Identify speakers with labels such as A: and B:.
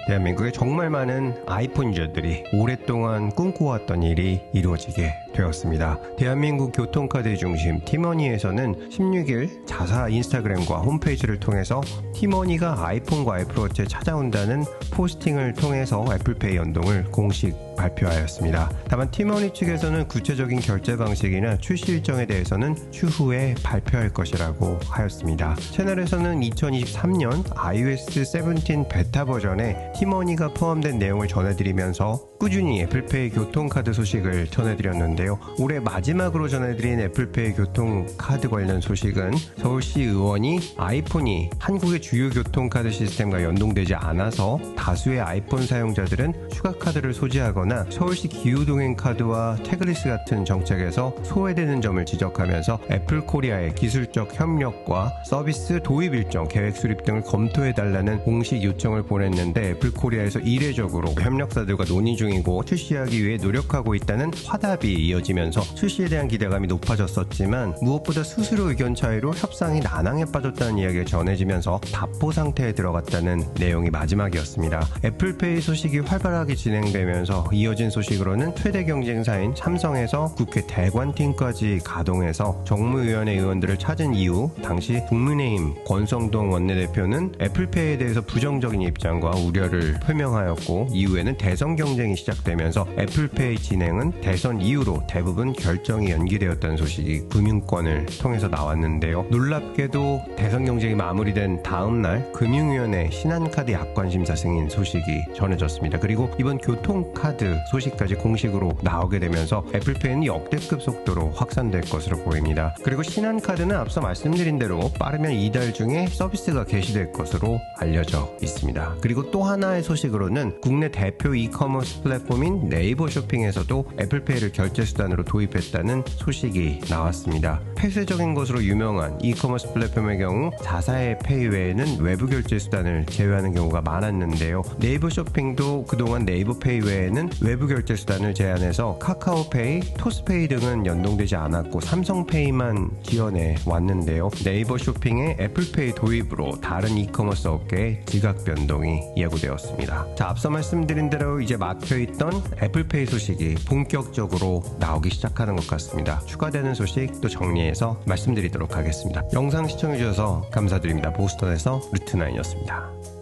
A: 대한민국에 정말 많은 아이폰 유저들이 오랫동안 꿈꿔왔던 일이 이루어지게 되었습니다. 대한민국 교통카드의 중심 티머니에서는 16일 자사 인스타그램과 홈페이지를 통해서 티머니가 아이폰과 애플워치에 찾아온다는 포스팅을 통해서 애플페이 연동을 공식 발표하였습니다. 다만 티머니 측에서는 구체적인 결제 방식이나 출시 일정에 대해서는 추후에 발표할 것이라고 하였습니다. 채널에서는 2023년 iOS 17 베타 버전에 티머니가 포함된 내용을 전해드리면서 꾸준히 애플페이 교통카드 소식을 전해드렸는데요. 올해 마지막으로 전해드린 애플페이 교통카드 관련 소식은 서울시 의원이 아이폰이 한국의 주요 교통카드 시스템과 연동되지 않아서 다수의 아이폰 사용자들은 추가 카드를 소지하거나 서울시 기후동행카드와 태그리스 같은 정책에서 소외되는 점을 지적하면서 애플코리아의 기술적 협력과 서비스 도입 일정, 계획 수립 등을 검토해달라는 공식 요청을 보냈는데 애플코리아에서 이례적으로 협력사들과 논의 중이고 출시하기 위해 노력하고 있다는 화답이 이어지면서 출시에 대한 기대감이 높아졌었지만 무엇보다 수수료 의견 차이로 협상이 난항에 빠졌다는 이야기가 전해지면서 답보 상태에 들어갔다는 내용이 마지막이었습니다. 애플페이 소식이 활발하게 진행되면서 이어진 소식으로는 최대 경쟁사인 삼성에서 국회 대관팀까지 가동해서 정무위원회 의원들을 찾은 이후 당시 국민의힘 권성동 원내대표는 애플페이에 대해서 부정적인 입장과 우려를 표명하였고 이후에는 대선 경쟁이 시작되면서 애플페이 진행은 대선 이후로 대부분 결정이 연기되었다는 소식이 금융권을 통해서 나왔는데요. 놀랍게도 대선 경쟁이 마무리된 다음날 금융위원회 신한카드 약관심사 승인 소식이 전해졌습니다. 그리고 이번 교통카드 소식까지 공식으로 나오게 되면서 애플페이는 역대급 속도로 확산될 것으로 보입니다. 그리고 신한카드는 앞서 말씀드린 대로 빠르면 이달 중에 서비스가 개시될 것으로 알려져 있습니다. 그리고 또 하나의 소식으로는 국내 대표 이커머스 플랫폼인 네이버 쇼핑에서도 애플페이를 결제 수단으로 도입했다는 소식이 나왔습니다. 폐쇄적인 것으로 유명한 이커머스 플랫폼의 경우 자사의 페이 외에는 외부 결제 수단을 제외하는 경우가 많았는데요. 네이버 쇼핑도 그동안 네이버 페이 외에는 외부 결제 수단을 제한해서 카카오페이, 토스페이 등은 연동되지 않았고 삼성페이만 지원해 왔는데요. 네이버 쇼핑의 애플페이 도입으로 다른 이커머스 업계의 지각 변동이 예고되었습니다. 자, 앞서 말씀드린 대로 이제 막혀있던 애플페이 소식이 본격적으로 나오기 시작하는 것 같습니다. 추가되는 소식 또 정리해서 말씀드리도록 하겠습니다. 영상 시청해주셔서 감사드립니다. 보스턴에서 루트9이었습니다.